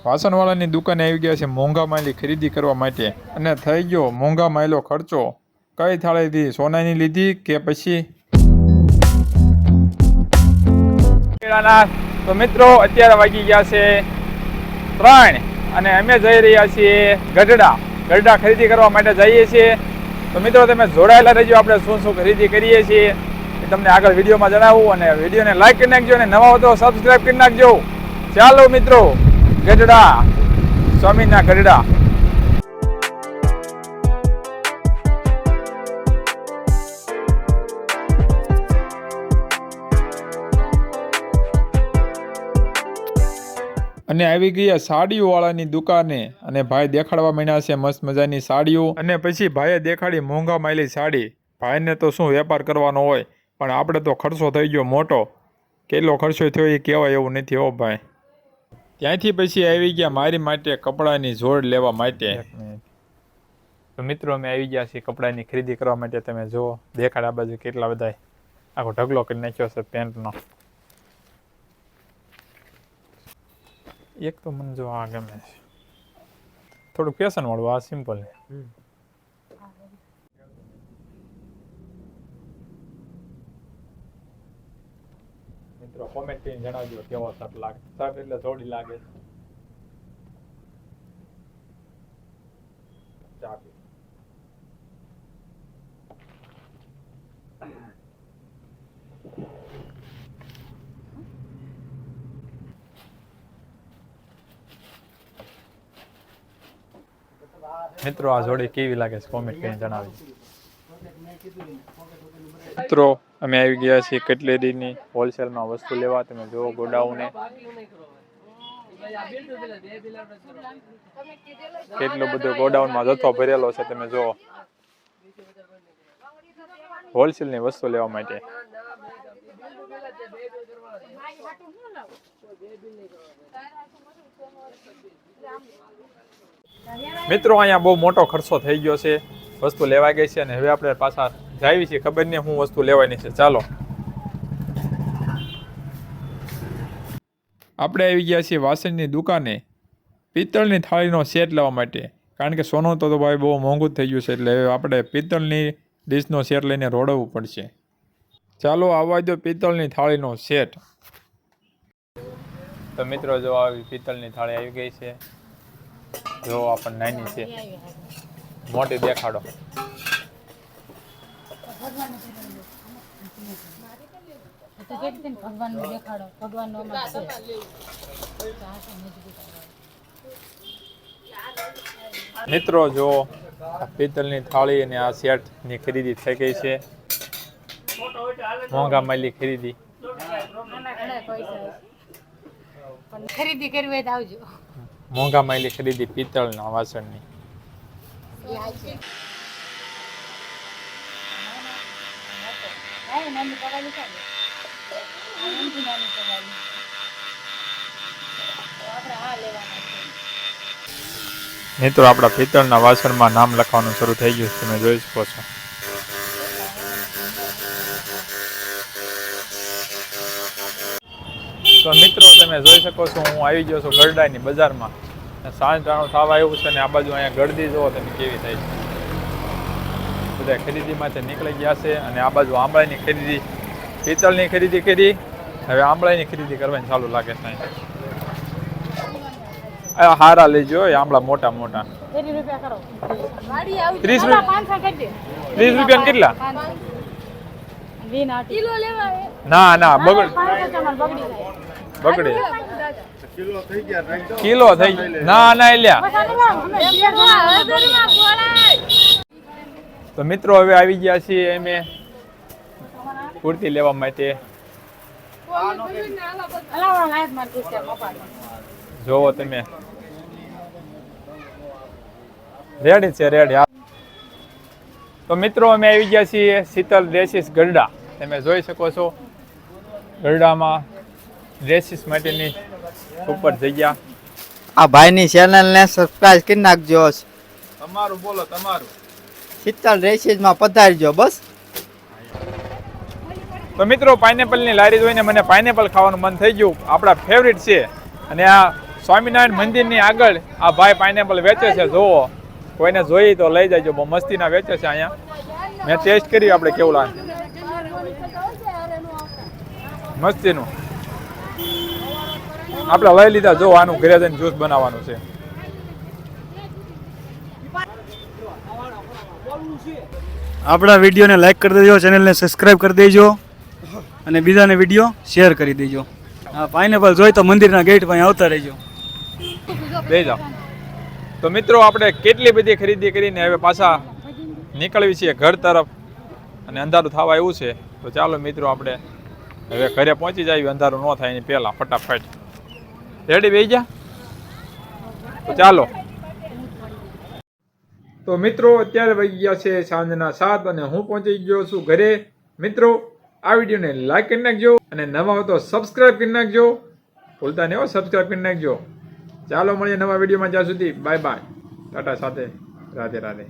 વાસણવાળાની દુકાને આવી ગયા છે મોંઘા માયલી ખરીદી કરવા માટે અને થઈ ગયો મોંઘા માયલો ખર્ચો। કઈ થાળી લીધી, સોનાની લીધી કે પછી? તો મિત્રો અત્યારે વાગી ગયા છે 3 અને અમે જઈ રહ્યા છીએ ગઢડા ખરીદી કરવા માટે જઈએ છીએ। તો મિત્રો તમે જોડાયેલા રહેજો, આપણે શું શું ખરીદી કરીએ છીએ એ તમને આગળ વિડીયોમાં જણાવું અને વિડીયોને લાઈક કરી નાખજો અને નવા હો તો સબસ્ક્રાઈબ કરી નાખજો। ચાલો મિત્રો ગઢડા, સ્વામીના ગઢડા। અને આવી ગયા સાડીઓ વાળાની દુકાને અને ભાઈ દેખાડવા માંડ્યા છે મસ્ત મજાની સાડીઓ અને પછી ભાઈએ દેખાડી મોંઘા માયલી સાડી। ભાઈને તો શું વેપાર કરવાનો હોય, પણ આપણે તો ખર્ચો થઈ ગયો મોટો। કેટલો ખર્ચો થયો એ કહેવાય એવું નથી હો ભાઈ। ત્યાંથી પછી આવી ગયા મારી માટે કપડાની જોડ લેવા માટે। તો મિત્રો અમે આવી ગયા છીએ કપડાની ખરીદી કરવા માટે। તમે જો દેખાડ આ બાજુ કેટલા બધા આખો ઢગલો કરી નાખ્યો છે પેન્ટનો। એક તો મને જો આ ગમે છે, થોડું ફેશન વાળું, આ સિમ્પલ છે। મિત્રો કોમેન્ટ કરીને જણાવજો કેવો શર્ટ લાગે। શર્ટ એટલે થોડી લાગે ચા પી। મિત્રો આ જોડી કેવી લાગે છે કોમેન્ટ કરીને જણાવજો। મિત્રો અમે આવી ગયા છીએ કટલેરીની હોલસેલમાં વસ્તુ લેવા। તમે જો ગોડાઉને કેટલો બધો ગોડાઉનમાં જથ્થો ભરેલો છે। તમે જો હોલસેલની વસ્તુ લેવા માટે। મિત્રો અહીંયા બહુ મોટો ખર્ચો થઈ ગયો છે, વસ્તુ લેવા ગઈ છે અને હવે આપણે પાછા જાવી છીએ, ખબર નહીં હું વસ્તુ લેવાની છે। ચાલો આપણે આવી ગયા છીએ વાસણની દુકાને પિત્તળની થાળીનો સેટ લેવા માટે, કારણ કે સોનું તો ભાઈ બહુ મોંઘું થઈ ગયું છે, એટલે હવે આપણે પિત્તળની ડીશનો સેટ લઈને રોડવું પડશે। ચાલો આવવા દો પિત્તળની થાળીનો સેટ। તો મિત્રો જો આવી પિત્તળની થાળી આવી ગઈ છે। જો આ પણ નાની છે, મોટી દેખાડો। મિત્રો જો પિત્તળની થાળી અને આ સેટ ની ખરીદી થઈ ગઈ છે। મોંઘા માયલી ખરીદી ખરીદી કરવી હોય તો આવજો। મોંઘા માયલી ખરીદી પિત્તળના વાસણની। મિત્રો આપણા પિત્તળના વાસણમાં નામ લખવાનું શરૂ થઈ ગયું, તમે જોઈ શકો છો। તો મિત્રો તમે જોઈ શકો છો હું આવી ગયો છું ગરડાની બજારમાં। સાંજ ટાણું થવા આવ્યું છે અને આ બાજુ અહીંયા ગળદી જુઓ તમે કેવી થઈ છે। બધા ખરીદીમાંથી નીકળી ગયા છે અને આ બાજુ આંબળાની ખરીદી, પિત્તળની ખરીદી કરી, હવે આંબળાની ખરીદી કરવાની ચાલુ લાગે છે। હારા લેજો આંબળા મોટા મોટા। 30 રૂપિયા કેટલા? ના ના બગડે કિલો થઈ ગયા। ના ના એલ્યા। તો મિત્રો હવે આવી ગયા છીએ અમે કુર્તી લેવા માટે। જોવો તમે રેડી છે, રેડી। તો મિત્રો અમે આવી ગયા છીએ શીતલ ડ્રેસીસ ગઢડા। તમે જોઈ શકો છો ગઢડામાં ડ્રેસીસ માટેની ઉપર જગ્યા। આ ભાઈની ચેનલને સબસ્ક્રાઇબ કરી નાખજો। તમારું બોલો, તમારું। શીતલ ડ્રેસીસમાં પધારજો બસ। તો મિત્રો પાઇનેપલની લારી જોઈને મને પાઇનેપલ ખાવાનું મન થઈ ગયું, આપણા ફેવરિટ છે। અને આ સ્વામિનારાયણ મંદિરની આગળ આ ભાઈ પાઇનેપલ વેચે છે. જોવો, કોઈને જોઈ તો લઈ જાયજો. બહુ મસ્તીના વેચે છે અહીંયા. મેં ટેસ્ટ કરી, આપણે કેવું લાગે મસ્તીનું. આપણે લઈ લીધા. જો આનું ઘરે જઈને જ્યુસ બનાવવાનું છે. આપણા વિડીયોને લાઈક કરી દેજો, ચેનલને સબસ્ક્રાઈબ કરી દેજો અને બીજાને વિડીયો શેર કરી દેજો. આ પાઇનેપલ જોઈ તો મંદિરના ગેટ પાસે આવતા રહેજો. લઈ જાઓ. તો મિત્રો, આપણે કેટલી બધી ખરીદી કરીને હવે પાછા નીકળવી છીએ ઘર તરફ, અને અંધારું થવા એવું છે. તો ચાલો મિત્રો, આપણે હવે ઘરે પહોંચી જઈએ અંધારું ન થાય એની પહેલાં ફટાફટ. રેડી બેસી જા. તો ચાલો. તો મિત્રો, અત્યારે વાગી ગયા છે સાંજના 7 અને હું પહોંચી ગયો છું ઘરે. મિત્રો, આ વિડીયોને લાઈક કરી નાખજો અને નવા હો તો સબસ્ક્રાઈબ કરી નાખજો. ભૂલતા નહીં હો, સબસ્ક્રાઈબ કરી નાખજો. ચાલો મળીએ નવા વિડીયોમાં. જ્યાં સુધી બાય બાય, ટાટા સાથે, રાધે રાધે.